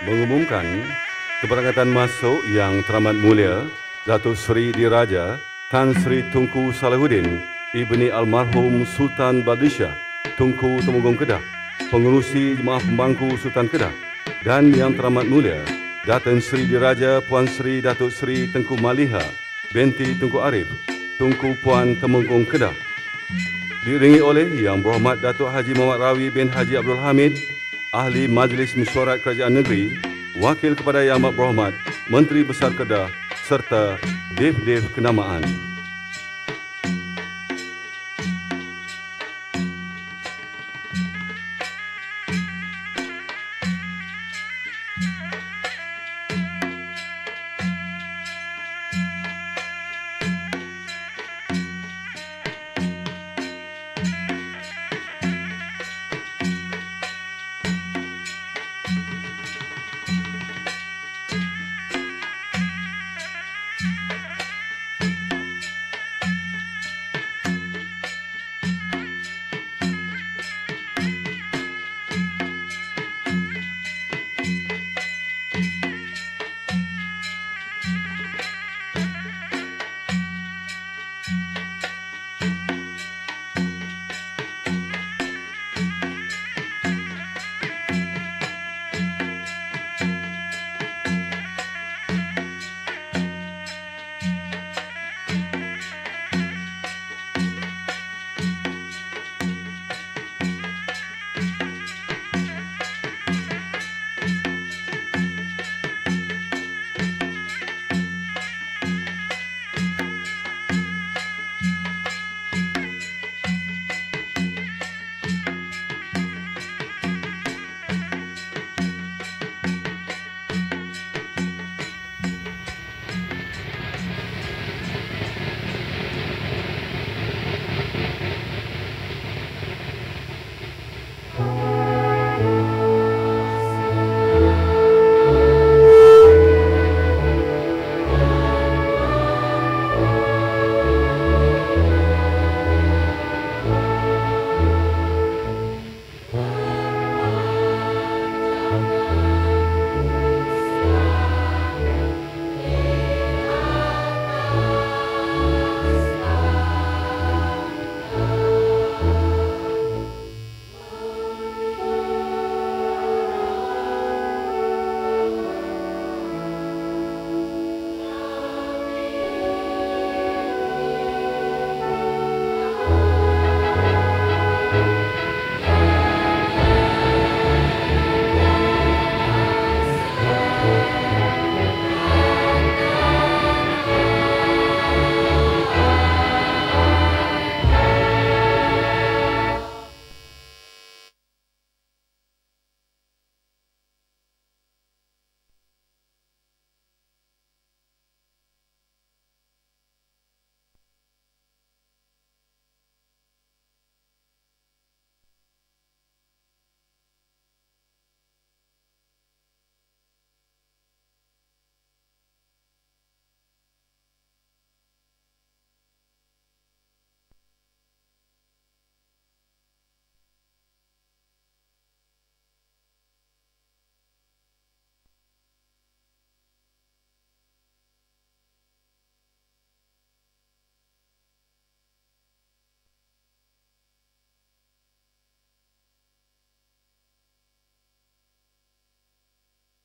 mengumumkan keberangkatan masuk Yang Teramat Mulia Datuk Seri Diraja Tan Sri Tunku Salahuddin Ibni Almarhum Sultan Badlishah Tunku Temenggung Kedah, Pengerusi Jemaah Pembangku Sultan Kedah, dan Yang Teramat Mulia Datin Sri Diraja Puan Sri Datuk Sri Tengku Maliha binti Tunku Arif Tunku Puan Temenggung Kedah, diiringi oleh Yang Berhormat Datuk Haji Muhammad Rawi bin Haji Abdul Hamid, Ahli Majlis Mesyuarat Kerajaan Negeri, Wakil kepada Yang Amat Berhormat Menteri Besar Kedah serta Dev-Dev Kenamaan.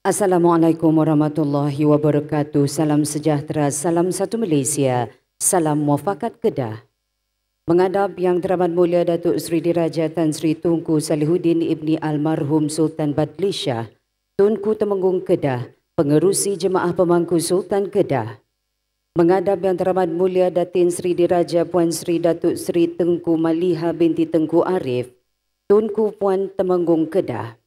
Assalamualaikum warahmatullahi wabarakatuh. Salam sejahtera, salam satu Malaysia, salam muafakat Kedah. Menghadap Yang Teramat Mulia Datuk Seri Diraja Tan Sri Tunku Salahuddin Ibni Almarhum Sultan Badlishah, Tunku Temenggung Kedah, Pengerusi Jemaah Pemangku Sultan Kedah. Menghadap Yang Teramat Mulia Datin Sri Diraja Puan Sri Datuk Sri Tengku Maliha binti Tengku Arif, Tunku Puan Temenggung Kedah.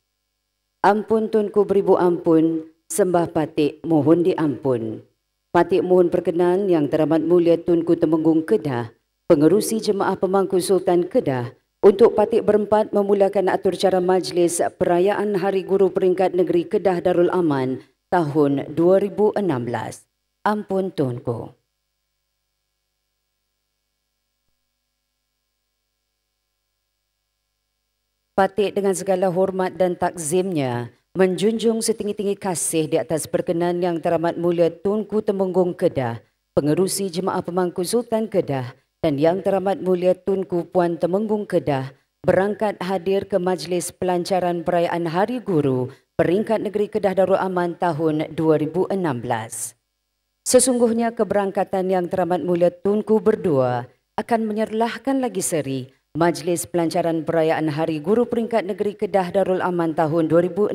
Ampun Tunku beribu ampun, sembah patik mohon diampun. Patik mohon perkenan Yang Teramat Mulia Tunku Temenggung Kedah, Pengerusi Jemaah Pemangku Sultan Kedah, untuk patik berempat memulakan atur cara majlis perayaan Hari Guru Peringkat Negeri Kedah Darul Aman tahun 2016. Ampun Tunku. Patik dengan segala hormat dan takzimnya menjunjung setinggi-tinggi kasih di atas perkenan Yang Teramat Mulia Tunku Temenggung Kedah, Pengerusi Jemaah Pemangku Sultan Kedah dan Yang Teramat Mulia Tunku Puan Temenggung Kedah berangkat hadir ke Majlis Pelancaran Perayaan Hari Guru Peringkat Negeri Kedah Darul Aman tahun 2016. Sesungguhnya keberangkatan Yang Teramat Mulia Tunku berdua akan menyerlahkan lagi seri Majlis Pelancaran Perayaan Hari Guru Peringkat Negeri Kedah Darul Aman tahun 2016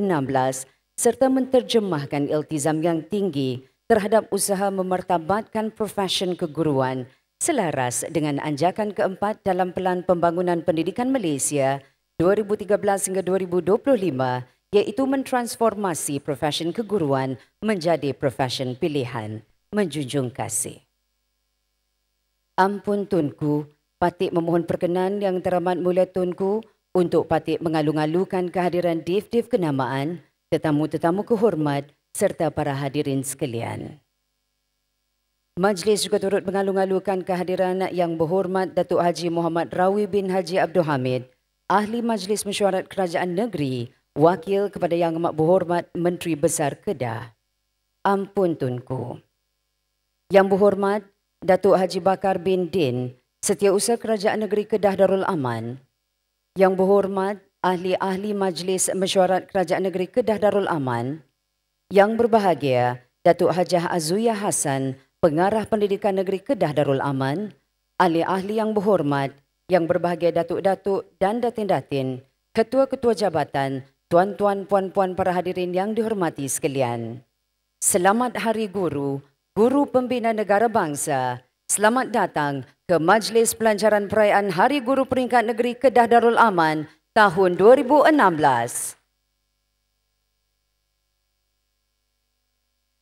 serta menterjemahkan iltizam yang tinggi terhadap usaha memartabatkan profesion keguruan selaras dengan anjakan keempat dalam Pelan Pembangunan Pendidikan Malaysia 2013 hingga 2025 iaitu mentransformasi profesion keguruan menjadi profesion pilihan. Menjunjung kasih. Ampun Tunku, Patik memohon perkenan Yang Teramat Mulia Tunku untuk Patik mengalu-alukan kehadiran div-div kenamaan, tetamu-tetamu kehormat serta para hadirin sekalian. Majlis juga turut mengalu-alukan kehadiran Yang Berhormat Datuk Haji Muhammad Rawi bin Haji Abdul Hamid, Ahli Majlis Mesyuarat Kerajaan Negeri, Wakil kepada Yang Amat Berhormat Menteri Besar Kedah. Ampun Tunku. Yang Berhormat Datuk Haji Bakar bin Din, Setiausaha Kerajaan Negeri Kedah Darul Aman, Yang Berhormat Ahli-Ahli Majlis Mesyuarat Kerajaan Negeri Kedah Darul Aman, Yang berbahagia Datuk Hajah Azuya Hassan, Pengarah Pendidikan Negeri Kedah Darul Aman, Ahli-Ahli Yang Berhormat, Yang berbahagia Datuk-Datuk dan Datin-Datin, Ketua-Ketua Jabatan, Tuan-Tuan, Puan-Puan para hadirin yang dihormati sekalian. Selamat Hari Guru, Guru Pembina Negara Bangsa. Selamat datang ke Majlis Pelancaran Perayaan Hari Guru Peringkat Negeri Kedah Darul Aman tahun 2016.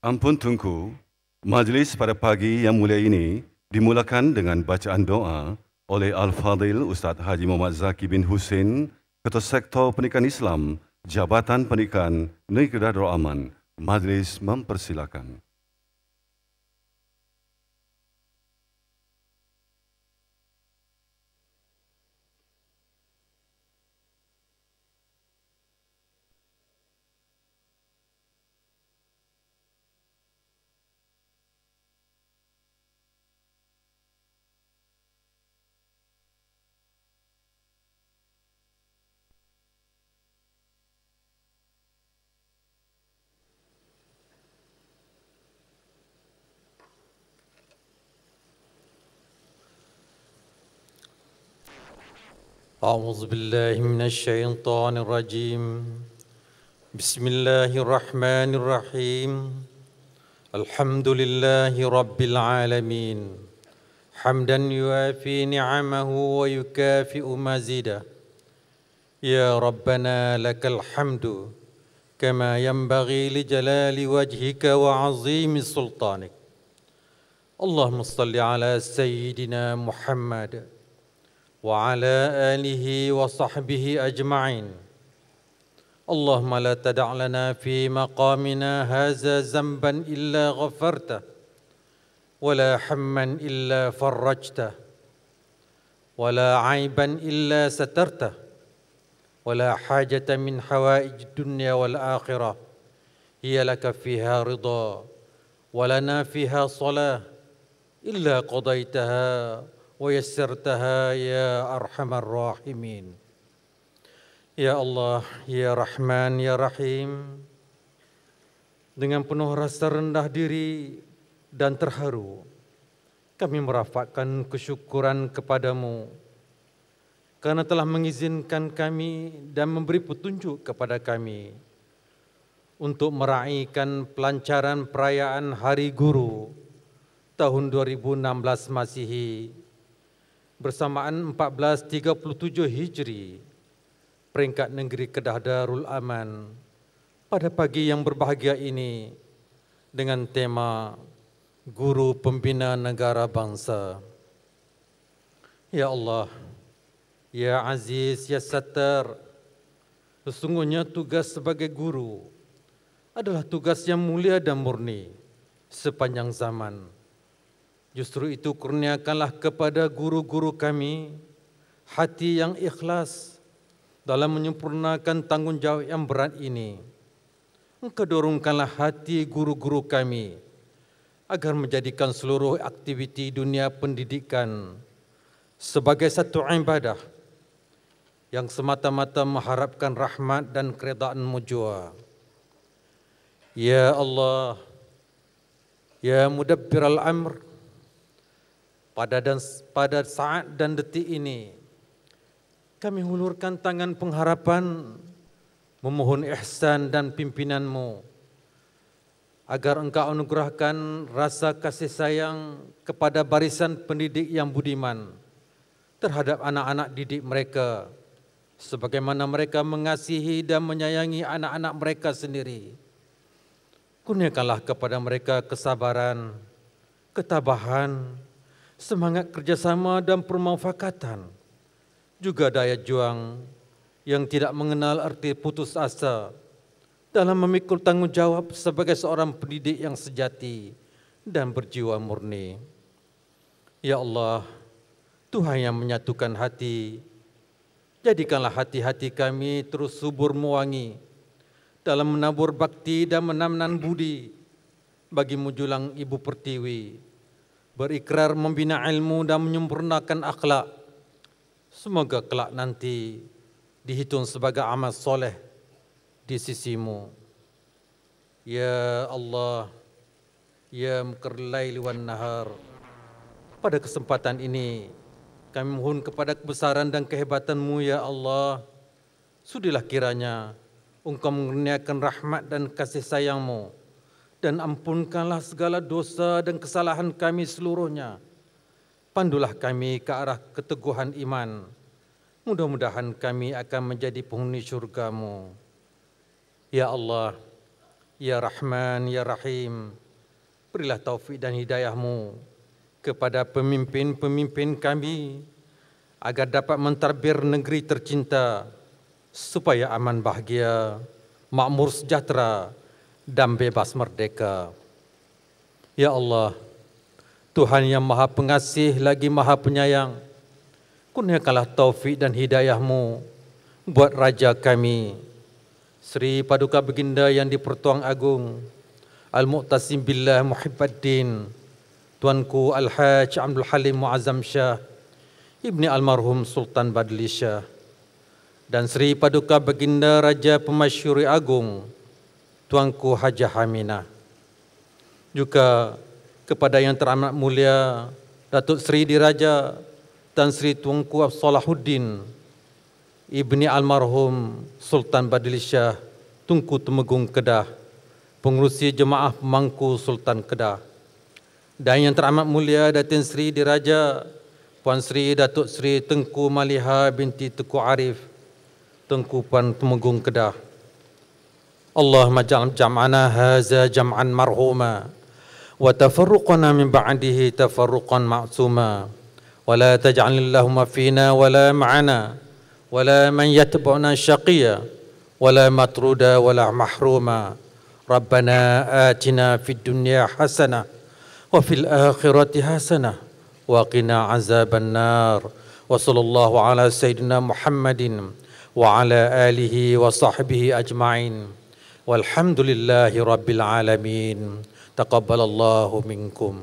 Ampun Tunku, majlis pada pagi yang mulia ini dimulakan dengan bacaan doa oleh Al-Fadhil Ustaz Haji Muhammad Zaki bin Husin, Ketua Sektor Pendidikan Islam, Jabatan Pendidikan Negeri Kedah Darul Aman. Majlis mempersilakan. أعوذ بالله من الشيطان الرجيم بسم الله الرحمن الرحيم الحمد لله رب العالمين حمدا يوافي نعمه ويكافئ مزيده يا ربنا لك الحمد كما ينبغي لجلال وجهك وعظيم سلطانك اللهم صل على سيدنا محمد وعلى آله وصحبه أجمعين اللهم لا تدع لنا في مقامنا هذا ذنبا إلا غفرته ولا حما إلا فرجته ولا عيبا إلا سترته ولا حاجة من حوائج الدنيا والآخرة هي لك فيها رضا ولنا فيها صلاة إلا قضيتها ويسرتها يا أرحم الراحمين Ya Allah, Ya Rahman, Ya Rahim, dengan penuh rasa rendah diri dan terharu, kami merafakkan kesyukuran kepadamu karena telah mengizinkan kami dan memberi petunjuk kepada kami untuk meraihkan pelancaran perayaan Hari Guru tahun 2016 Masihi bersamaan 1437 Hijri, Peringkat Negeri Kedah Darul Aman, pada pagi yang berbahagia ini dengan tema Guru Pembina Negara Bangsa. Ya Allah, Ya Aziz, Ya Sattar, sesungguhnya tugas sebagai guru adalah tugas yang mulia dan murni sepanjang zaman. Justru itu kurniakanlah kepada guru-guru kami hati yang ikhlas dalam menyempurnakan tanggungjawab yang berat ini Engkau dorongkanlah hati guru-guru kami agar menjadikan seluruh aktiviti dunia pendidikan sebagai satu ibadah yang semata-mata mengharapkan rahmat dan keredaan-Mu jua. Ya Allah, Ya Mudabbiral Amr, pada saat dan detik ini kami hulurkan tangan pengharapan memohon ihsan dan pimpinan-Mu agar Engkau anugerahkan rasa kasih sayang kepada barisan pendidik yang budiman terhadap anak-anak didik mereka, sebagaimana mereka mengasihi dan menyayangi anak-anak mereka sendiri. Kurniakanlah kepada mereka kesabaran, ketabahan, semangat kerjasama dan permufakatan, juga daya juang yang tidak mengenal arti putus asa dalam memikul tanggungjawab sebagai seorang pendidik yang sejati dan berjiwa murni. Ya Allah, Tuhan yang menyatukan hati, jadikanlah hati-hati kami terus subur mewangi dalam menabur bakti dan menanam budi bagi menjulang Ibu Pertiwi, berikrar membina ilmu dan menyempurnakan akhlak. Semoga kelak nanti dihitung sebagai amal soleh di sisi-Mu. Ya Allah, Ya Muqarril Laili wan Nahar, pada kesempatan ini kami mohon kepada kebesaran dan kehebatan-Mu, Ya Allah, sudilah kiranya Engkau mengurniakan rahmat dan kasih sayang-Mu dan ampunkanlah segala dosa dan kesalahan kami seluruhnya. Pandulah kami ke arah keteguhan iman. Mudah-mudahan kami akan menjadi penghuni syurga-Mu. Ya Allah, Ya Rahman, Ya Rahim, berilah taufik dan hidayah-Mu kepada pemimpin-pemimpin kami agar dapat mentadbir negeri tercinta supaya aman bahagia, makmur sejahtera dan bebas merdeka. Ya Allah, Tuhan yang Maha Pengasih lagi Maha Penyayang, kurniakanlah taufik dan hidayah-Mu buat Raja kami, Sri Paduka Baginda yang di-Pertuan Agong Al-Mu'tasim Billah Muhibbaddin Tuanku Al-Haj Abdul Halim Muazzam Shah Ibni Almarhum Sultan Badli Shah dan Sri Paduka Baginda Raja Pemasyuri Agung Tuanku Hajah Aminah. Juga kepada yang teramat mulia Datuk Seri Diraja Tan Sri Tuanku Salahuddin Ibni Almarhum Sultan Badli Shah Tunku Temegung Kedah, Pengerusi Jemaah Pemangku Sultan Kedah, dan yang teramat mulia Datin Sri Diraja Puan Sri Datuk Sri Tengku Maliha binti Teku Arif Tengku Puan Temegung Kedah. Allahumma ja'al jam'ana haza jam'an marhuma wa tafarruqana min ba'dihi tafarruqan ma'suma wa la taj'alillahumma fina wa la ma'ana wa la man yatba'una syaqiyya wa la matruda wa la mahruma. Rabbana atina fid dunya hasanah wa fil akhirati hasanah wa qina azaban nar. Wa sallallahu ala sayyidina Muhammadin wa ala alihi wa sahbihi ajma'in. Walhamdulillahi rabbil alamin. Taqabbalallahu minkum.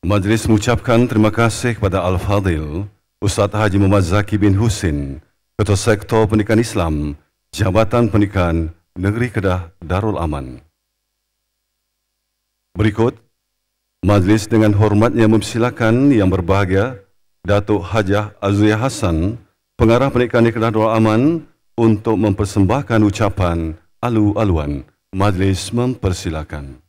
Majlis mengucapkan terima kasih kepada Al-Fadhil Ustaz Haji Muhammad Zaki bin Husin, Ketua Sektor Pendidikan Islam, Jabatan Pendidikan Negeri Kedah Darul Aman. Berikut, majlis dengan hormatnya mempersilakan Yang Berbahagia Datuk Hajah Azriah Hassan, Pengarah Pendidikan di Kedah Darul Aman, untuk mempersembahkan ucapan alu-aluan. Majlis mempersilakan.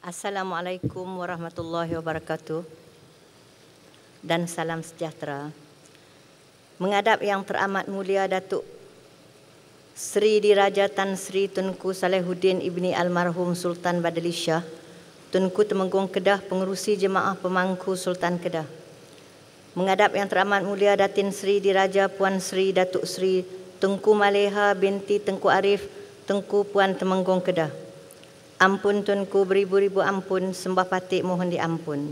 Assalamualaikum warahmatullahi wabarakatuh dan salam sejahtera. Menghadap Yang Teramat Mulia Datuk Sri Diraja Tan Sri Tunku Salehuddin Ibni Almarhum Sultan Badlisha, Tunku Temenggung Kedah, Pengerusi Jemaah Pemangku Sultan Kedah. Menghadap Yang Teramat Mulia Datin Sri Diraja Puan Sri Datuk Sri Tunku Maleha binti Tengku Arif, Tunku Puan Temenggung Kedah. Ampun Tunku, beribu-ribu ampun, sembah patik mohon diampun.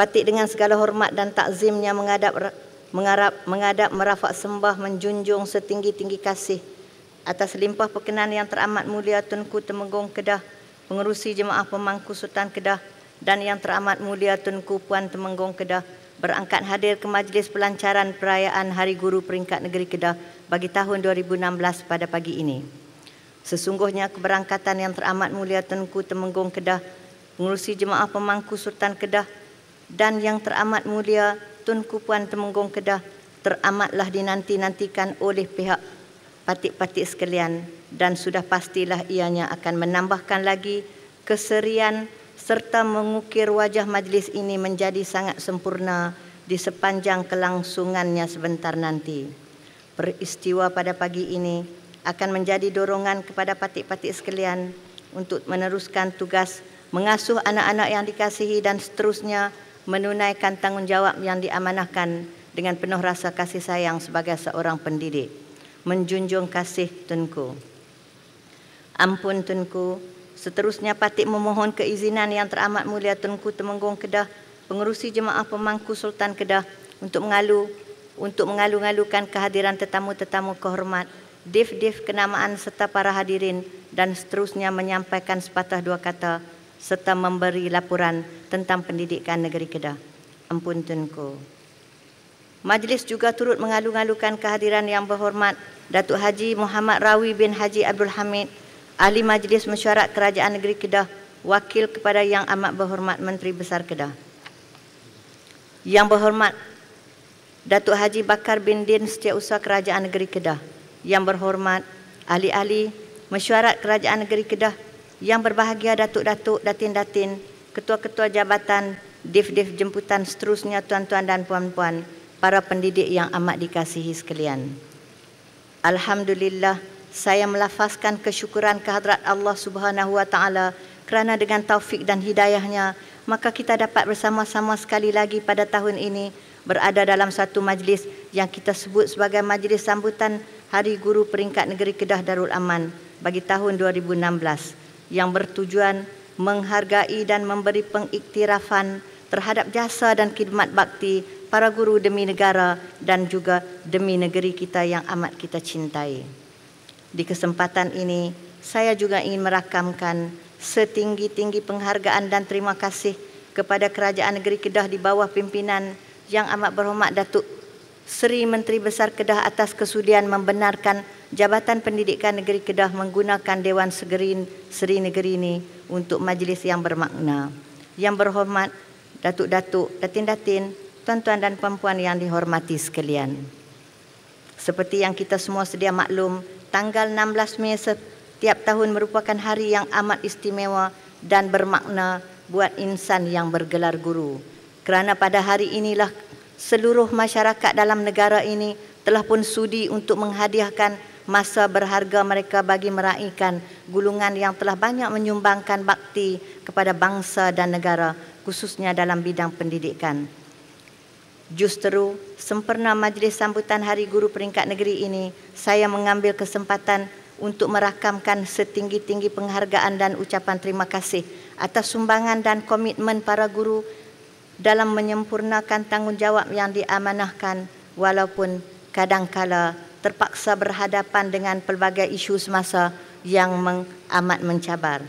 Patik dengan segala hormat dan takzimnya menghadap merafak sembah menjunjung setinggi-tinggi kasih atas limpah perkenan Yang Teramat Mulia Tunku Temenggung Kedah, Pengerusi Jemaah Pemangku Sultan Kedah, dan Yang Teramat Mulia Tunku Puan Temenggung Kedah berangkat hadir ke majlis pelancaran perayaan Hari Guru Peringkat Negeri Kedah bagi tahun 2016 pada pagi ini. Sesungguhnya keberangkatan Yang Teramat Mulia Tunku Temenggung Kedah, Pengerusi Jemaah Pemangku Sultan Kedah, dan Yang Teramat Mulia Tunku Puan Temenggung Kedah teramatlah dinanti-nantikan oleh pihak patik-patik sekalian, dan sudah pastilah ianya akan menambahkan lagi keserian serta mengukir wajah majlis ini menjadi sangat sempurna di sepanjang kelangsungannya sebentar nanti. Peristiwa pada pagi ini akan menjadi dorongan kepada patik-patik sekalian untuk meneruskan tugas mengasuh anak-anak yang dikasihi dan seterusnya menunaikan tanggungjawab yang diamanahkan dengan penuh rasa kasih sayang sebagai seorang pendidik. Menjunjung kasih Tunku. Ampun Tunku. Seterusnya patik memohon keizinan Yang Teramat Mulia Tunku Temenggung Kedah, Pengerusi Jemaah Pemangku Sultan Kedah untuk mengalu-ngalukan kehadiran tetamu-tetamu kehormat, div-div kenamaan serta para hadirin, dan seterusnya menyampaikan sepatah dua kata serta memberi laporan tentang pendidikan negeri Kedah. Ampun Tunku. Majlis juga turut mengalu-ngalukan kehadiran Yang Berhormat Datuk Haji Muhammad Rawi bin Haji Abdul Hamid, Ahli Majlis Mesyuarat Kerajaan Negeri Kedah, Wakil kepada Yang Amat Berhormat Menteri Besar Kedah. Yang Berhormat Datuk Haji Bakar bin Din, Setiausaha Kerajaan Negeri Kedah. Yang Berhormat Ahli-ahli Mesyuarat Kerajaan Negeri Kedah, yang berbahagia datuk-datuk, datin-datin, ketua-ketua jabatan, div-div jemputan seterusnya, tuan-tuan dan puan-puan, para pendidik yang amat dikasihi sekalian. Alhamdulillah, saya melafazkan kesyukuran kehadrat Allah Subhanahu wa taala kerana dengan taufik dan hidayahnya maka kita dapat bersama-sama sekali lagi pada tahun ini berada dalam satu majlis yang kita sebut sebagai majlis sambutan Hari Guru Peringkat Negeri Kedah Darul Aman bagi tahun 2016 yang bertujuan menghargai dan memberi pengiktirafan terhadap jasa dan khidmat bakti para guru demi negara dan juga demi negeri kita yang amat kita cintai. Di kesempatan ini, saya juga ingin merakamkan setinggi-tinggi penghargaan dan terima kasih kepada Kerajaan Negeri Kedah di bawah pimpinan Yang Amat Berhormat Datuk Seri Menteri Besar Kedah atas kesudian membenarkan Jabatan Pendidikan Negeri Kedah menggunakan Dewan Seri Negeri ini untuk majlis yang bermakna. Yang Berhormat Datuk-datuk, datin-datin, tuan-tuan dan puan-puan yang dihormati sekalian. Seperti yang kita semua sedia maklum, tanggal 16 Mei setiap tahun merupakan hari yang amat istimewa dan bermakna buat insan yang bergelar guru. Kerana pada hari inilah seluruh masyarakat dalam negara ini telah pun sudi untuk menghadiahkan masa berharga mereka bagi meraihkan gulungan yang telah banyak menyumbangkan bakti kepada bangsa dan negara, khususnya dalam bidang pendidikan. Justeru, sempena majlis sambutan Hari Guru Peringkat Negeri ini, saya mengambil kesempatan untuk merakamkan setinggi-tinggi penghargaan dan ucapan terima kasih atas sumbangan dan komitmen para guru dalam menyempurnakan tanggungjawab yang diamanahkan walaupun kadangkala terpaksa berhadapan dengan pelbagai isu semasa yang amat mencabar.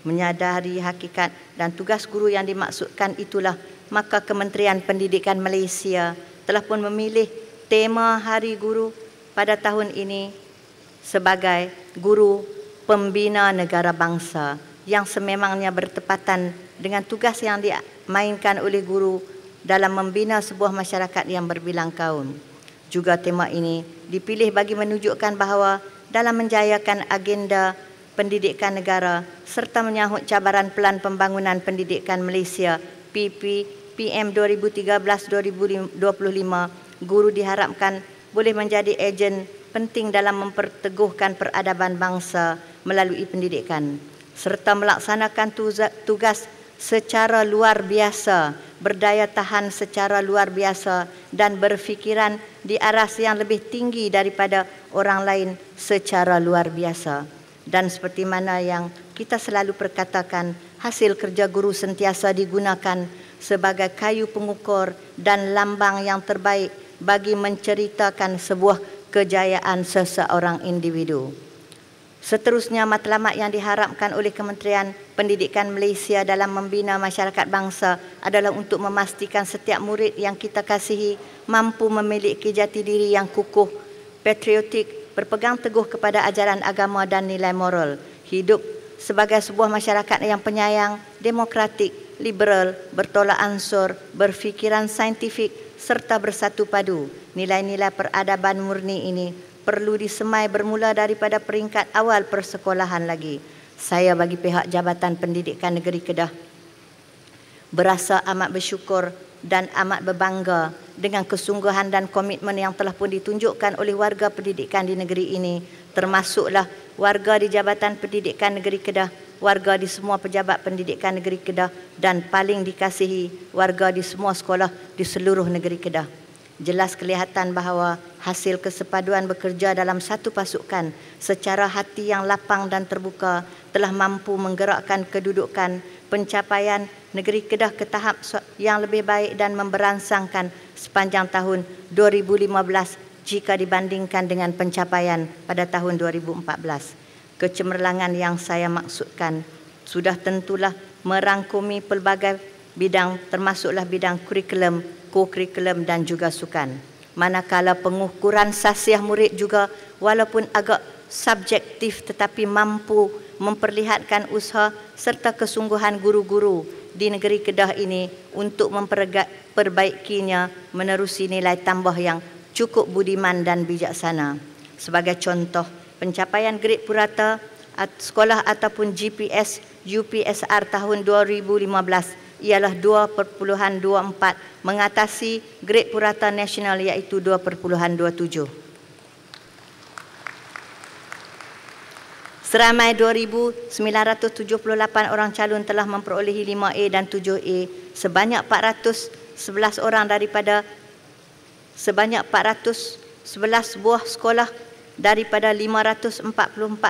Menyadari hakikat dan tugas guru yang dimaksudkan itulah maka Kementerian Pendidikan Malaysia telah pun memilih tema Hari Guru pada tahun ini sebagai Guru Pembina Negara Bangsa yang sememangnya bertepatan dengan tugas yang dimainkan oleh guru dalam membina sebuah masyarakat yang berbilang kaum. Juga tema ini dipilih bagi menunjukkan bahawa dalam menjayakan agenda pendidikan negara serta menyahut cabaran Pelan Pembangunan Pendidikan Malaysia PM 2013-2025, guru diharapkan boleh menjadi ejen penting dalam memperteguhkan peradaban bangsa melalui pendidikan serta melaksanakan tugas secara luar biasa, berdaya tahan secara luar biasa dan berfikiran di aras yang lebih tinggi daripada orang lain secara luar biasa. Dan seperti mana yang kita selalu perkatakan, hasil kerja guru sentiasa digunakan sebagai kayu pengukur dan lambang yang terbaik bagi menceritakan sebuah kejayaan seseorang individu. Seterusnya, matlamat yang diharapkan oleh Kementerian Pendidikan Malaysia dalam membina masyarakat bangsa adalah untuk memastikan setiap murid yang kita kasihi mampu memiliki jati diri yang kukuh, patriotik, berpegang teguh kepada ajaran agama dan nilai moral, hidup sebagai sebuah masyarakat yang penyayang, demokratik, liberal, bertolak ansur, berfikiran saintifik serta bersatu padu. Nilai-nilai peradaban murni ini perlu disemai bermula daripada peringkat awal persekolahan lagi. Saya bagi pihak Jabatan Pendidikan Negeri Kedah berasa amat bersyukur dan amat berbangga dengan kesungguhan dan komitmen yang telah pun ditunjukkan oleh warga pendidikan di negeri ini, termasuklah warga di Jabatan Pendidikan Negeri Kedah, warga di semua pejabat pendidikan negeri Kedah dan paling dikasihi warga di semua sekolah di seluruh negeri Kedah. Jelas kelihatan bahawa hasil kesepaduan bekerja dalam satu pasukan secara hati yang lapang dan terbuka telah mampu menggerakkan kedudukan pencapaian negeri Kedah ke tahap yang lebih baik dan memberansangkan sepanjang tahun 2015 jika dibandingkan dengan pencapaian pada tahun 2014. Kecemerlangan yang saya maksudkan sudah tentulah merangkumi pelbagai bidang termasuklah bidang kurikulum, ko-kurikulum dan juga sukan. Manakala pengukuran sasiah murid juga walaupun agak subjektif tetapi mampu memperlihatkan usaha serta kesungguhan guru-guru di negeri Kedah ini untuk memperbaikinya menerusi nilai tambah yang cukup budiman dan bijaksana. Sebagai contoh, pencapaian grade purata sekolah ataupun GPS UPSR tahun 2015 ialah 2.24 mengatasi grade purata nasional iaitu 2.27. Seramai 2,978 orang calon telah memperolehi 5A dan 7A. Sebanyak 411 orang daripada sebanyak 411 buah sekolah daripada 544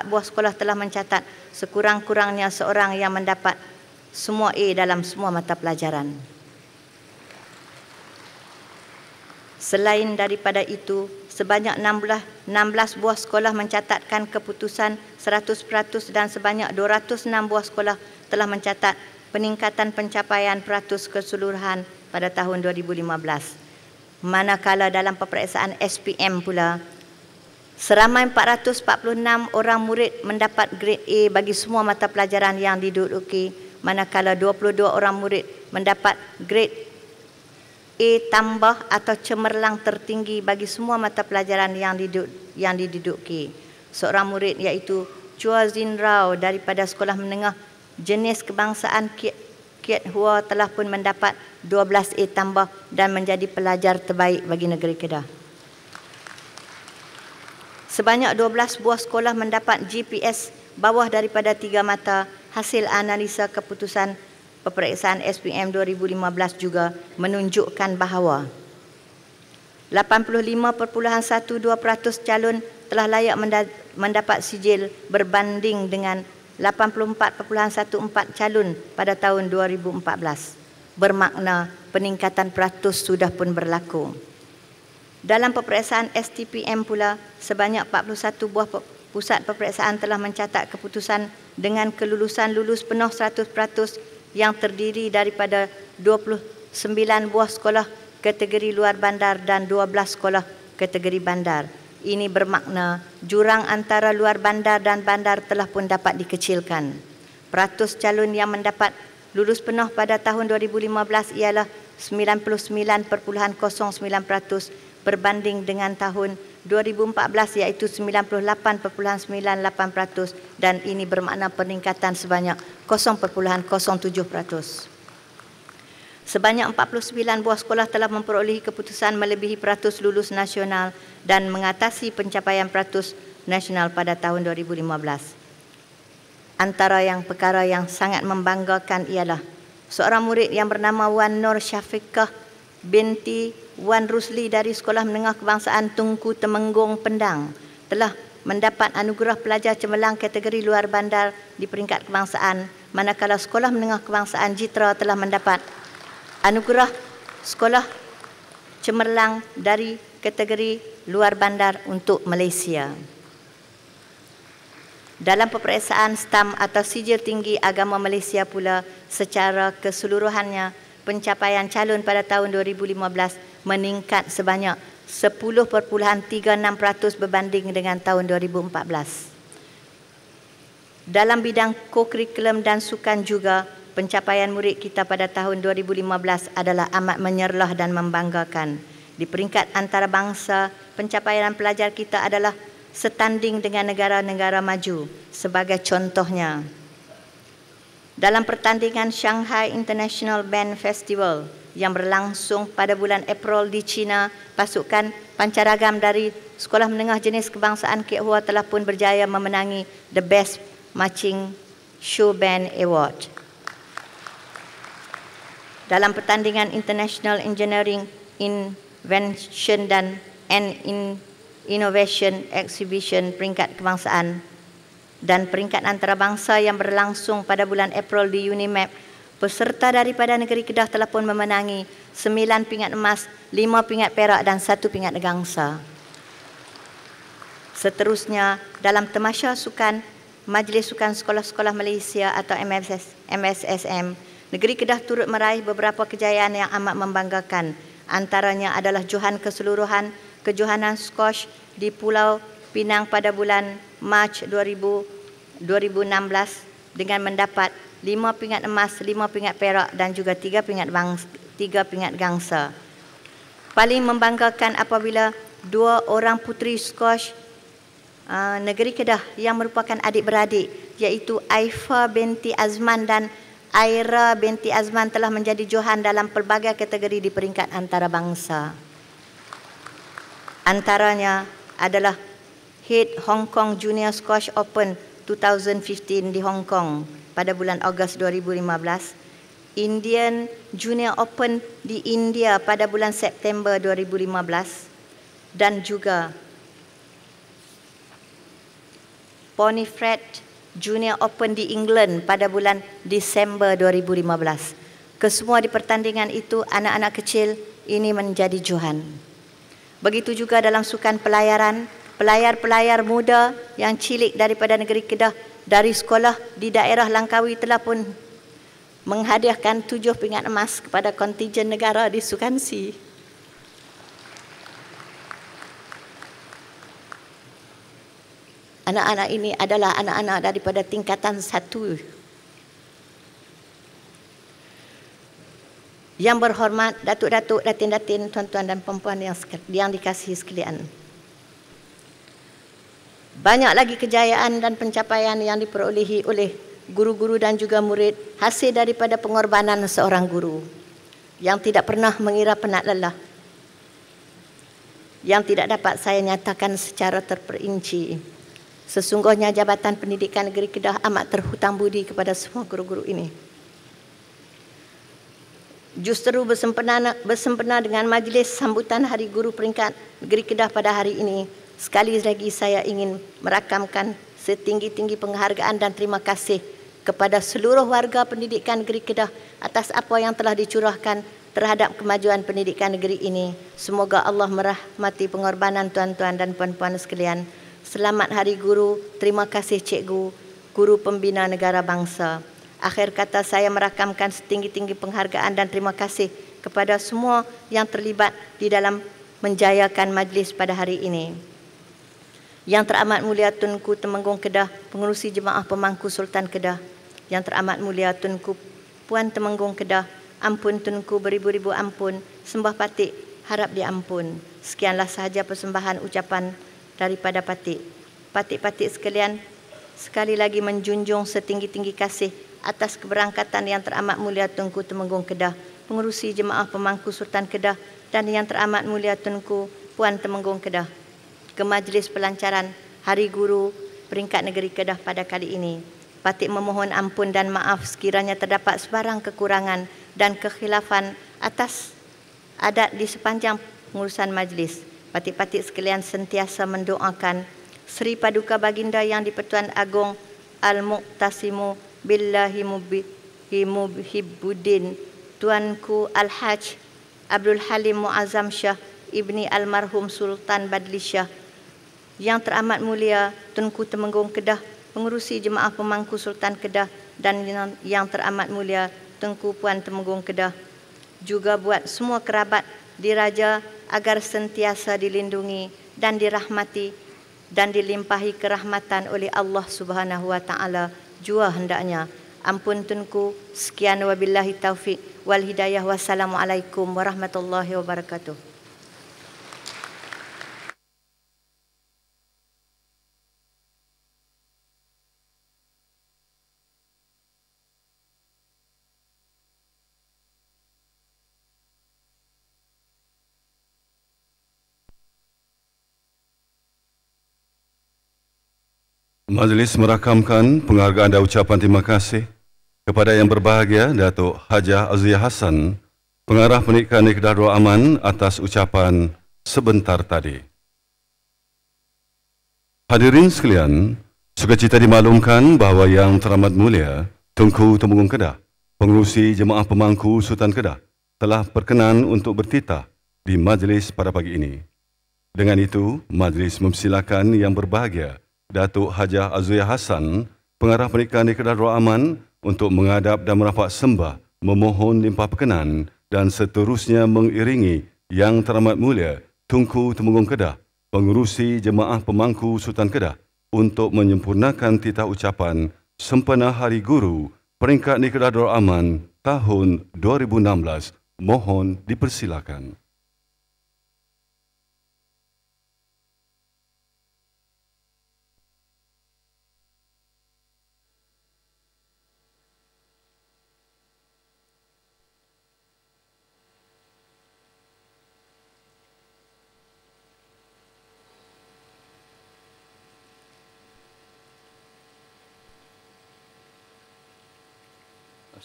buah sekolah telah mencatat sekurang-kurangnya seorang yang mendapat semua A dalam semua mata pelajaran. Selain daripada itu, sebanyak 16 buah sekolah mencatatkan keputusan 100% dan sebanyak 206 buah sekolah telah mencatat peningkatan pencapaian peratus keseluruhan pada tahun 2015. Manakala dalam peperiksaan SPM pula, seramai 446 orang murid mendapat grade A bagi semua mata pelajaran yang diduduki, manakala 22 orang murid mendapat grade A tambah atau cemerlang tertinggi bagi semua mata pelajaran yang diduduki. Seorang murid iaitu Chua Zin Rao daripada Sekolah Menengah Jenis Kebangsaan Kiat Hua telah pun mendapat 12 A tambah dan menjadi pelajar terbaik bagi negeri Kedah. Sebanyak 12 buah sekolah mendapat GPS bawah daripada 3 mata. Hasil analisa keputusan peperiksaan SPM 2015 juga menunjukkan bahawa 85.12% calon telah layak mendapat sijil berbanding dengan 84.14 calon pada tahun 2014. Bermakna peningkatan peratus sudah pun berlaku. Dalam peperiksaan STPM pula, sebanyak 41 buah pusat peperiksaan telah mencatat keputusan dengan kelulusan lulus penuh 100% yang terdiri daripada 29 buah sekolah kategori luar bandar dan 12 sekolah kategori bandar. Ini bermakna jurang antara luar bandar dan bandar telah pun dapat dikecilkan. Peratus calon yang mendapat lulus penuh pada tahun 2015 ialah 99.09% berbanding dengan tahun 2014 iaitu 98.98% dan ini bermakna peningkatan sebanyak 0.07%. Sebanyak 49 buah sekolah telah memperolehi keputusan melebihi peratus lulus nasional dan mengatasi pencapaian peratus nasional pada tahun 2015. Antara perkara yang sangat membanggakan ialah seorang murid yang bernama Wan Nur Syafiqah binti Wan Rusli dari Sekolah Menengah Kebangsaan Tunku Temenggung Pendang telah mendapat anugerah pelajar cemerlang kategori luar bandar di peringkat kebangsaan, manakala Sekolah Menengah Kebangsaan Jitra telah mendapat anugerah sekolah cemerlang dari kategori luar bandar untuk Malaysia. Dalam peperiksaan STAM atau Sijil Tinggi Agama Malaysia pula, secara keseluruhannya pencapaian calon pada tahun 2015 meningkat sebanyak 10.36% berbanding dengan tahun 2014. Dalam bidang kokurikulum dan sukan juga, pencapaian murid kita pada tahun 2015 adalah amat menyerlah dan membanggakan. Di peringkat antarabangsa, pencapaian pelajar kita adalah setanding dengan negara-negara maju. Sebagai contohnya, dalam pertandingan Shanghai International Band Festival yang berlangsung pada bulan April di China, pasukan pancaragam dari Sekolah Menengah Jenis Kebangsaan Kek Hua telah pun berjaya memenangi The Best Marching Show Band Award. Dalam pertandingan International Engineering Invention dan Innovation Exhibition peringkat kebangsaan dan peringkat antarabangsa yang berlangsung pada bulan April di UNIMAP, peserta daripada negeri Kedah telah pun memenangi 9 pingat emas, 5 pingat perak dan 1 pingat gangsa. Seterusnya, dalam Tamasya Sukan Majlis Sukan Sekolah-Sekolah Malaysia atau MSSM, negeri Kedah turut meraih beberapa kejayaan yang amat membanggakan. Antaranya adalah johan keseluruhan kejohanan squash di Pulau Pinang pada bulan Mac 2016 dengan mendapat 5 pingat emas, 5 pingat perak dan juga 3 pingat gangsa. Paling membanggakan apabila 2 orang puteri squash negeri Kedah yang merupakan adik-beradik, iaitu Aifa binti Azman dan Aira binti Azman telah menjadi johan dalam pelbagai kategori di peringkat antarabangsa. Antaranya adalah Head Hong Kong Junior Squash Open 2015 di Hong Kong pada bulan Ogos 2015, Indian Junior Open di India pada bulan September 2015 dan juga Pontefract Junior Open di England pada bulan Disember 2015. Kesemua di pertandingan itu anak-anak kecil ini menjadi johan. Begitu juga dalam sukan pelayaran, pelayar-pelayar muda yang cilik daripada negeri Kedah dari sekolah di daerah Langkawi telah pun menghadiahkan 7 pingat emas kepada kontingen negara di Sukan Si. Anak-anak ini adalah anak-anak daripada tingkatan 1. Yang berhormat datuk-datuk, datin-datin, tuan-tuan dan puan-puan yang dikasihi sekalian. Banyak lagi kejayaan dan pencapaian yang diperolehi oleh guru-guru dan juga murid hasil daripada pengorbanan seorang guru yang tidak pernah mengira penat lelah, yang tidak dapat saya nyatakan secara terperinci. Sesungguhnya Jabatan Pendidikan Negeri Kedah amat terhutang budi kepada semua guru-guru ini. Justru bersempena dengan majlis sambutan Hari Guru peringkat Negeri Kedah pada hari ini, sekali lagi saya ingin merakamkan setinggi-tinggi penghargaan dan terima kasih kepada seluruh warga pendidikan Negeri Kedah atas apa yang telah dicurahkan terhadap kemajuan pendidikan negeri ini. Semoga Allah merahmati pengorbanan tuan-tuan dan puan-puan sekalian. Selamat Hari Guru. Terima kasih Cikgu, Guru Pembina Negara Bangsa. Akhir kata saya merakamkan setinggi-tinggi penghargaan dan terima kasih kepada semua yang terlibat di dalam menjayakan majlis pada hari ini. Yang teramat mulia Tunku Temenggung Kedah, Pengerusi Jemaah Pemangku Sultan Kedah. Yang teramat mulia Tunku Puan Temenggung Kedah, ampun Tunku beribu-ribu ampun, sembah patik harap diampun. Sekianlah sahaja persembahan ucapan daripada patik. Patik-patik sekalian, sekali lagi menjunjung setinggi-tinggi kasih atas keberangkatan yang teramat mulia Tunku Temenggung Kedah Pengerusi Jemaah Pemangku Sultan Kedah dan Yang Teramat Mulia Tunku Puan Temenggung Kedah ke Majlis Pelancaran Hari Guru peringkat negeri Kedah pada kali ini. Patik memohon ampun dan maaf sekiranya terdapat sebarang kekurangan dan kekhilafan atas adat di sepanjang pengurusan majlis. Patik-patik sekalian sentiasa mendoakan Seri Paduka Baginda Yang di-Pertuan Agong Al-Muqtasimu Billahi Muhibbuddin Tuanku Al-Haj Abdul Halim Muazzam Shah Ibni Almarhum Sultan Badli Shah, Yang Teramat Mulia Tunku Temenggung Kedah, Pengerusi Jemaah Pemangku Sultan Kedah dan Yang Teramat Mulia Tunku Puan Temenggung Kedah, juga buat semua kerabat diraja agar sentiasa dilindungi dan dirahmati dan dilimpahi kerahmatan oleh Allah Subhanahu wa taala jua hendaknya. Ampun Tunku, sekian wabillahi taufik wal hidayah. Wassalamualaikum warahmatullahi wabarakatuh. Majlis merakamkan penghargaan dan ucapan terima kasih kepada Yang Berbahagia Datuk Hajah Azia Hassan, Pengarah Pernikahan di Kedah Darul Aman atas ucapan sebentar tadi. Hadirin sekalian, sukacita dimaklumkan bahawa Yang Teramat Mulia Tunku Temenggung Kedah, Pengerusi Jemaah Pemangku Sultan Kedah, telah berkenan untuk bertitah di majlis pada pagi ini. Dengan itu, majlis mempersilakan Yang Berbahagia Datuk Hajah Azia Hassan, Pengarah Pernikahan di Kedah Darul Aman, untuk menghadap dan merapat sembah, memohon limpah perkenan dan seterusnya mengiringi Yang Teramat Mulia Tunku Temenggung Kedah, Pengerusi Jemaah Pemangku Sultan Kedah, untuk menyempurnakan titah ucapan sempena Hari Guru peringkat di Kedah Darul Aman tahun 2016. Mohon dipersilakan.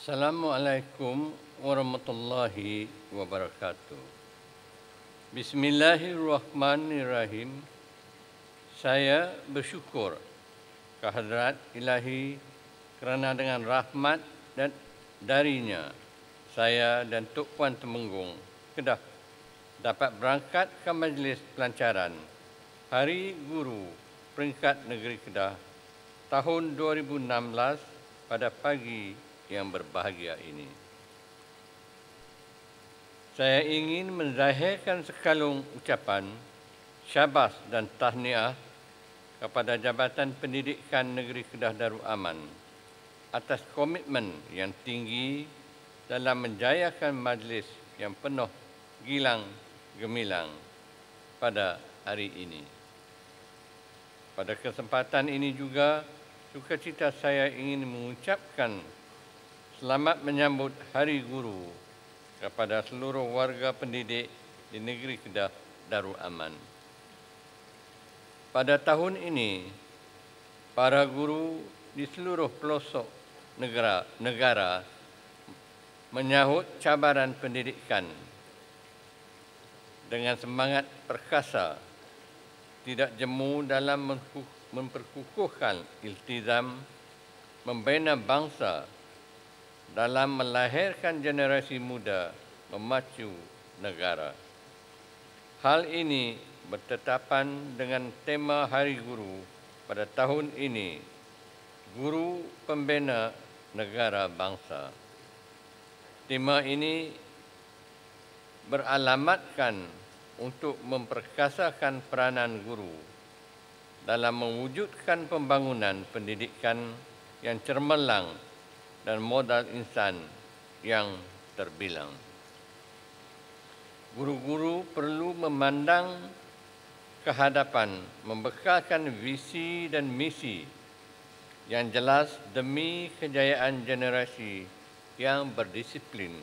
Assalamualaikum warahmatullahi wabarakatuh. Bismillahirrahmanirrahim. Saya bersyukur kehadrat Ilahi kerana dengan rahmat dan darinya saya dan Tok Puan Temenggung Kedah dapat berangkat ke majlis pelancaran Hari Guru peringkat negeri Kedah tahun 2016 pada pagi yang berbahagia ini. Saya ingin menzahirkan sekalung ucapan syabas dan tahniah kepada Jabatan Pendidikan Negeri Kedah Darul Aman atas komitmen yang tinggi dalam menjayakan majlis yang penuh gilang gemilang pada hari ini. Pada kesempatan ini juga, sukacita saya ingin mengucapkan selamat menyambut Hari Guru kepada seluruh warga pendidik di negeri Kedah Darul Aman. Pada tahun ini, para guru di seluruh pelosok negara menyahut cabaran pendidikan dengan semangat perkasa, tidak jemu dalam memperkukuhkan iltizam, membina bangsa dalam melahirkan generasi muda memacu negara. Hal ini bertetapan dengan tema Hari Guru pada tahun ini, Guru Pembina Negara Bangsa. Tema ini beralamatkan untuk memperkasakan peranan guru dalam mewujudkan pembangunan pendidikan yang cemerlang dan modal insan yang terbilang. Guru-guru perlu memandang ke hadapan, membekalkan visi dan misi yang jelas demi kejayaan generasi yang berdisiplin,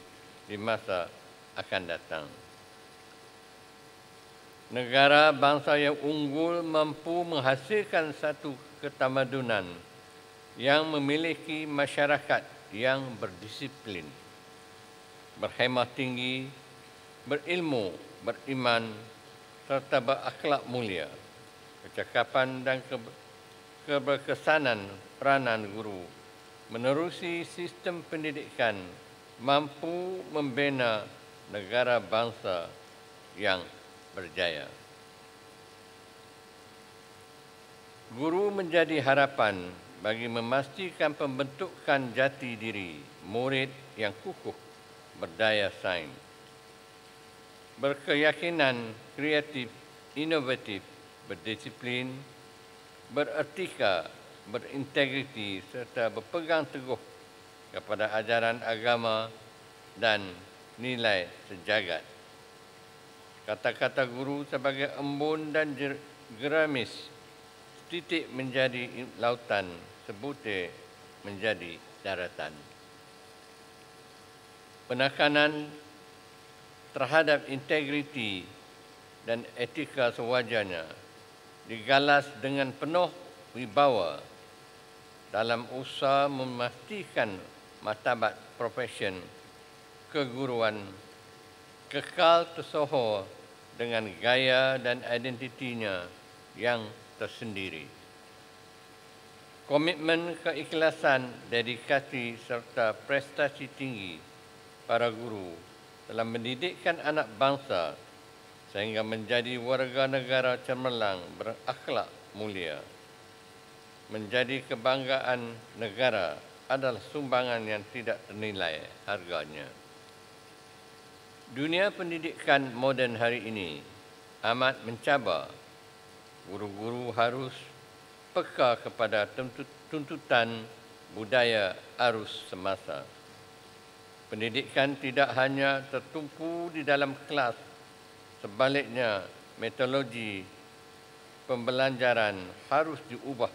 di masa akan datang. Negara bangsa yang unggul mampu menghasilkan satu ketamadunan yang memiliki masyarakat yang berdisiplin, berhemah tinggi, berilmu, beriman, serta berakhlak mulia. Kecakapan dan keberkesanan peranan guru menerusi sistem pendidikan mampu membina negara bangsa yang berjaya. Guru menjadi harapan bagi memastikan pembentukan jati diri murid yang kukuh, berdaya saing, berkeyakinan, kreatif, inovatif, berdisiplin, beretika, berintegriti serta berpegang teguh kepada ajaran agama dan nilai sejagat. Kata-kata guru sebagai embun dan geramis, setitik menjadi lautan, sebutir menjadi daratan. Penekanan terhadap integriti dan etika sewajarnya digalas dengan penuh wibawa dalam usaha memastikan martabat profesion keguruan kekal tersohor dengan gaya dan identitinya yang tersendiri. Komitmen, keikhlasan, dedikasi serta prestasi tinggi para guru dalam mendidikkan anak bangsa sehingga menjadi warga negara cemerlang berakhlak mulia, menjadi kebanggaan negara adalah sumbangan yang tidak ternilai harganya. Dunia pendidikan moden hari ini amat mencabar. Guru-guru harus peka kepada tuntutan budaya arus semasa. Pendidikan tidak hanya tertumpu di dalam kelas, sebaliknya metodologi pembelajaran harus diubah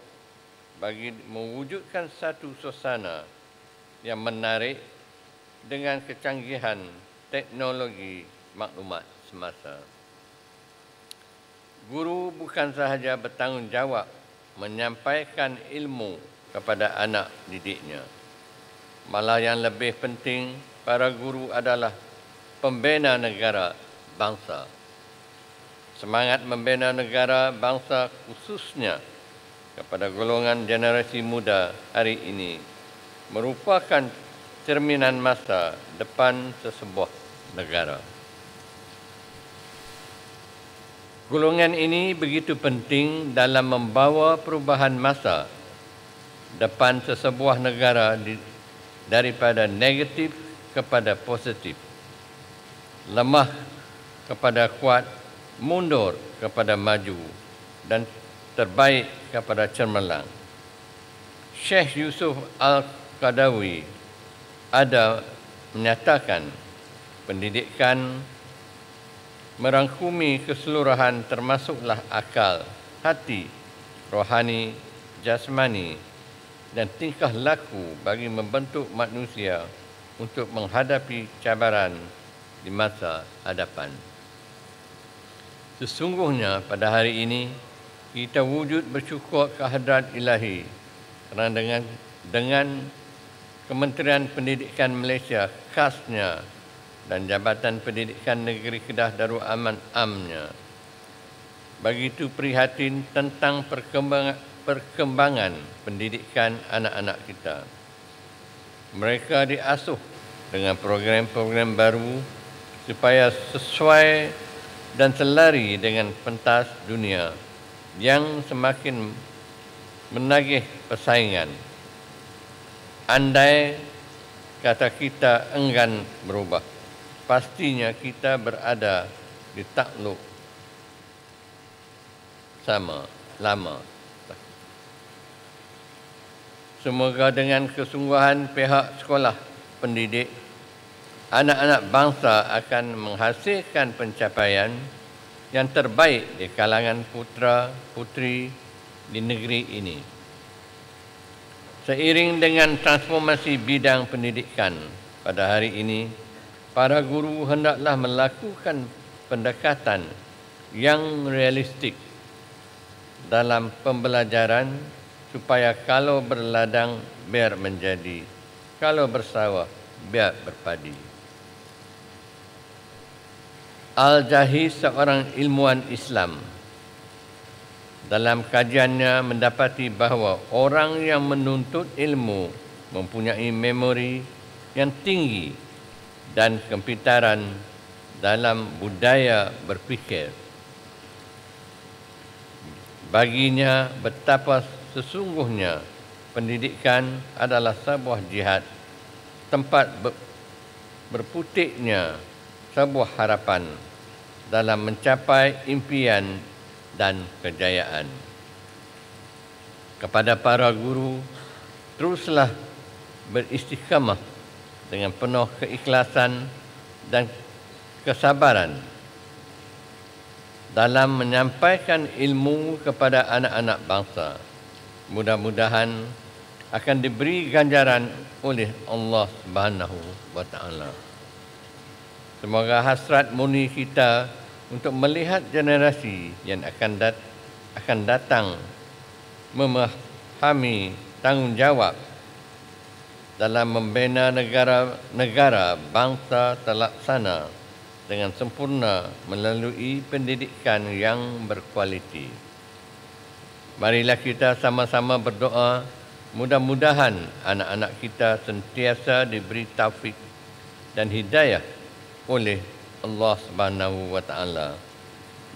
bagi mewujudkan satu suasana yang menarik dengan kecanggihan teknologi maklumat semasa. Guru bukan sahaja bertanggungjawab menyampaikan ilmu kepada anak didiknya. Malah yang lebih penting, para guru adalah pembina negara bangsa. Semangat membina negara bangsa khususnya kepada golongan generasi muda hari ini merupakan cerminan masa depan sesebuah negara. Golongan ini begitu penting dalam membawa perubahan masa depan sesebuah negara daripada negatif kepada positif, lemah kepada kuat, mundur kepada maju, dan terbaik kepada cemerlang. Syekh Yusuf Al-Qadawi ada menyatakan pendidikan merangkumi keseluruhan termasuklah akal, hati, rohani, jasmani dan tingkah laku bagi membentuk manusia untuk menghadapi cabaran di masa hadapan. Sesungguhnya pada hari ini kita wujud bersyukur kehadrat Ilahi kerana dengan Kementerian Pendidikan Malaysia khasnya dan Jabatan Pendidikan Negeri Kedah Darul Aman Amnya begitu prihatin tentang perkembangan pendidikan anak-anak kita. Mereka diasuh dengan program-program baru supaya sesuai dan selari dengan pentas dunia yang semakin menagih persaingan. Andai kata kita enggan berubah, pastinya kita berada di takluk sama lama. Semoga dengan kesungguhan pihak sekolah pendidik, anak-anak bangsa akan menghasilkan pencapaian yang terbaik di kalangan putra-putri di negeri ini. Seiring dengan transformasi bidang pendidikan pada hari ini, para guru hendaklah melakukan pendekatan yang realistik dalam pembelajaran supaya kalau berladang biar menjadi, kalau bersawah biar berpadi. Al-Jahiz, seorang ilmuwan Islam, dalam kajiannya mendapati bahawa orang yang menuntut ilmu mempunyai memori yang tinggi dan kepintaran dalam budaya berfikir. Baginya betapa sesungguhnya pendidikan adalah sebuah jihad, tempat berputiknya sebuah harapan dalam mencapai impian dan kejayaan. Kepada para guru, teruslah beristiqamah dengan penuh keikhlasan dan kesabaran dalam menyampaikan ilmu kepada anak-anak bangsa. Mudah-mudahan akan diberi ganjaran oleh Allah Subhanahu wa taala. Semoga hasrat murni kita untuk melihat generasi yang akan datang memahami tanggungjawab dalam membina negara bangsa terlaksana dengan sempurna melalui pendidikan yang berkualiti. Marilah kita sama-sama berdoa, mudah-mudahan anak-anak kita sentiasa diberi taufik dan hidayah oleh Allah Subhanahu wa taala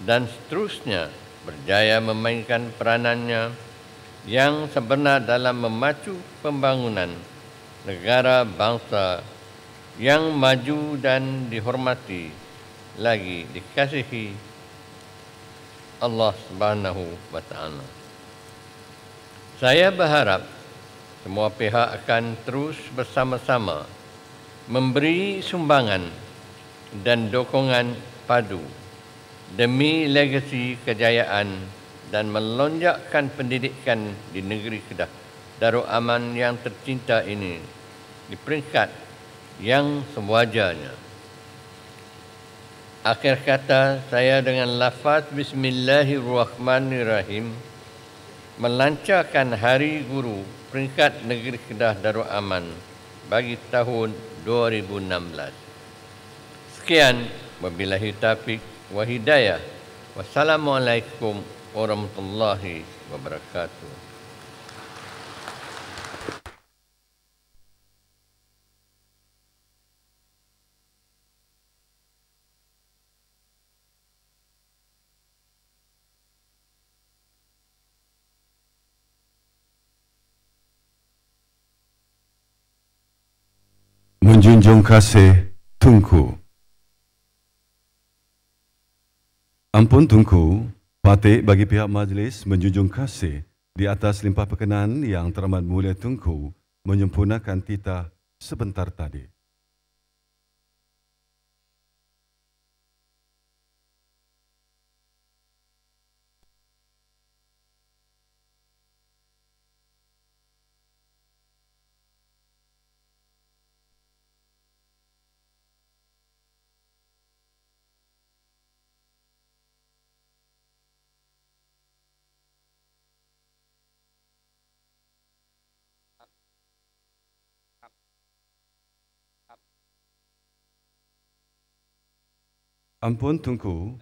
dan seterusnya berjaya memainkan peranannya yang sebenar dalam memacu pembangunan negara bangsa yang maju dan dihormati lagi dikasihi Allah Subhanahu wa taala. Saya berharap semua pihak akan terus bersama-sama memberi sumbangan dan dokongan padu demi legasi kejayaan dan melonjakkan pendidikan di negeri Kedah Darul Aman yang tercinta ini di peringkat yang sewajarnya. Akhir kata, saya dengan lafaz Bismillahirrahmanirrahim melancarkan Hari Guru peringkat negeri Kedah Darul Aman bagi tahun 2016. Sekian, wabillahi taufiq wa hidayah. Wassalamualaikum warahmatullahi wabarakatuh. Menjunjung kasih Tunku. Ampun Tunku, patut bagi pihak majlis menjunjung kasih di atas limpah perkenan yang teramat mulia Tunku menyempurnakan titah sebentar tadi. Ampun Tunku,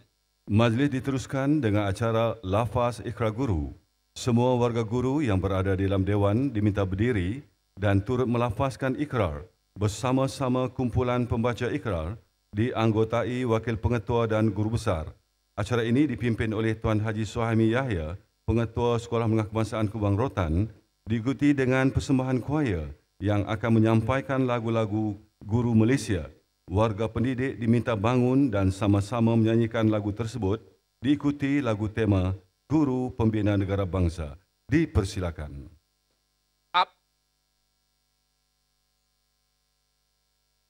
majlis diteruskan dengan acara lafaz ikrar guru. Semua warga guru yang berada di dalam dewan diminta berdiri dan turut melafazkan ikrar bersama-sama kumpulan pembaca ikrar dianggotai wakil pengetua dan guru besar. Acara ini dipimpin oleh Tuan Haji Suhaimi Yahya, pengetua Sekolah Menengah Kebangsaan Kubang Rotan, diikuti dengan persembahan choir yang akan menyampaikan lagu-lagu guru Malaysia. Warga pendidik diminta bangun dan sama-sama menyanyikan lagu tersebut diikuti lagu tema Guru Pembina Negara Bangsa. Dipersilakan.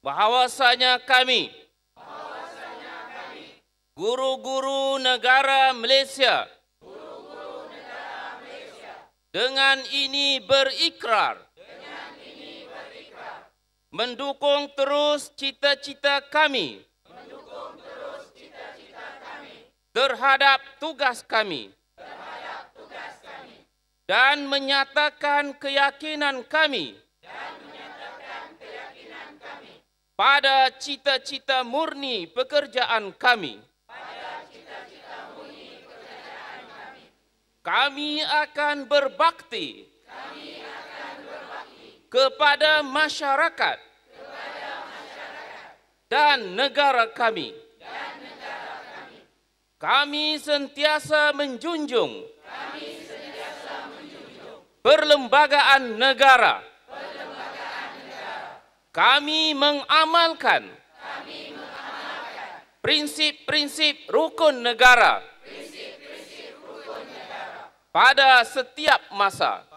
Bahawasanya kami guru-guru negara Malaysia dengan ini berikrar mendukung terus cita-cita kami terhadap tugas kami dan menyatakan keyakinan kami pada cita-cita murni pekerjaan kami. Kami akan berbakti kepada masyarakat dan negara kami. Kami sentiasa menjunjung perlembagaan negara. Kami mengamalkan prinsip-prinsip rukun negara pada setiap masa.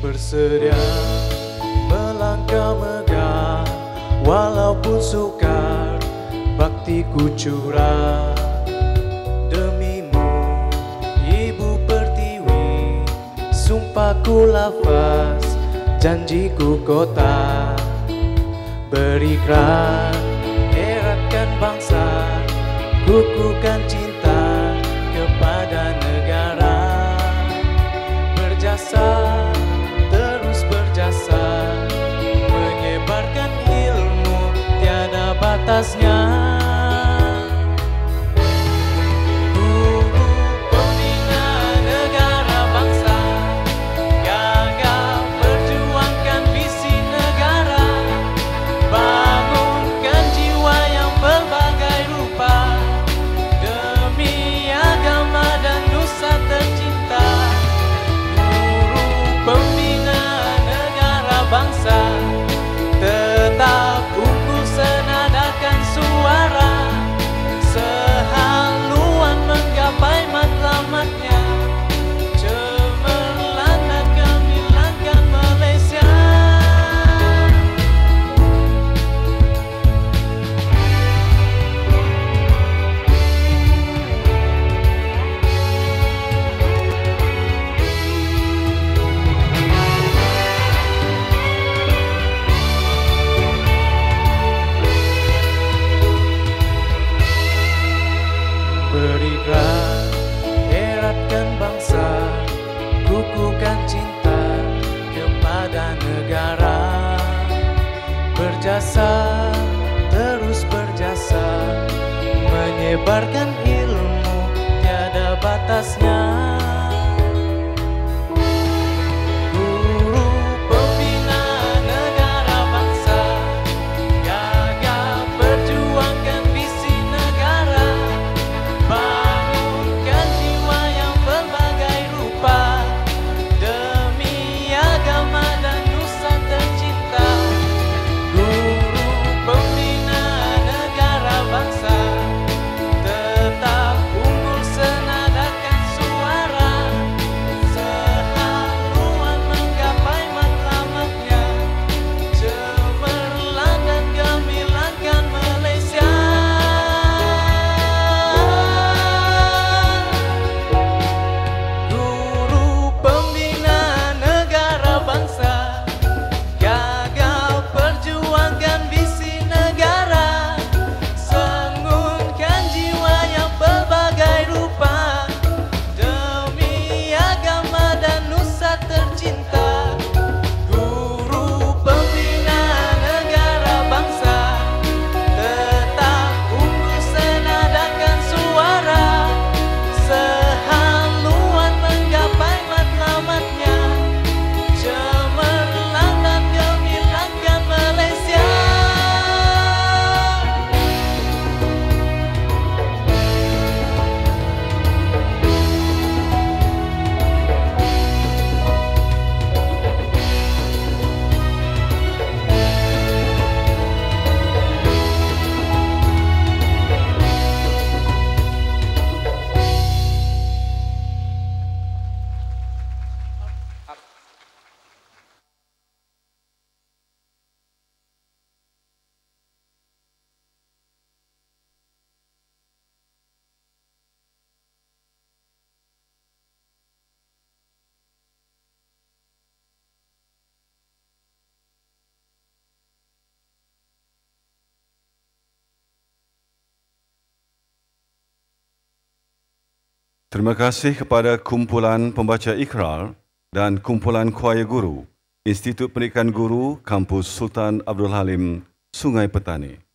Bersedia melangkah megah, walaupun sukar baktiku curah. Demimu Ibu Pertiwi, sumpahku lafaz, janjiku kota. Berikrar eratkan bangsa, kukuhkan cinta kepada negara. Berjasa, terus berjasa, menyebarkan ilmu tiada batasnya. Guru pembina negara bangsa, gagah perjuangkan visi negara, bangunkan jiwa yang berbagai rupa. kukuhkan cinta kepada negara. Berjasa, terus berjasa, menyebarkan ilmu tiada batasnya. Guru pembina negara bangsa, gagah perjuangkan visi negara, bangunkan jiwa yang berbagai rupa demi agama dan nusa tercinta. Guru pembina negara bangsa, tetap unggul senadakan suara, sehaluan menggapai matlamatnya, cemerlang dan gemilangkan Malaysia. Guru pembina negara bangsa, gagal perjuangkan visi negara, sengunkan jiwa yang berbagai rupa demi agama dan nusa tercinta. Guru pembina negara bangsa, tetap unggul senadakan suara, sehaluan menggapai matlamatnya, cemerlang dan gemilangkan Malaysia. Terima kasih kepada kumpulan pembaca ikrar dan kumpulan kuaya guru Institut Pendidikan Guru Kampus Sultan Abdul Halim, Sungai Petani.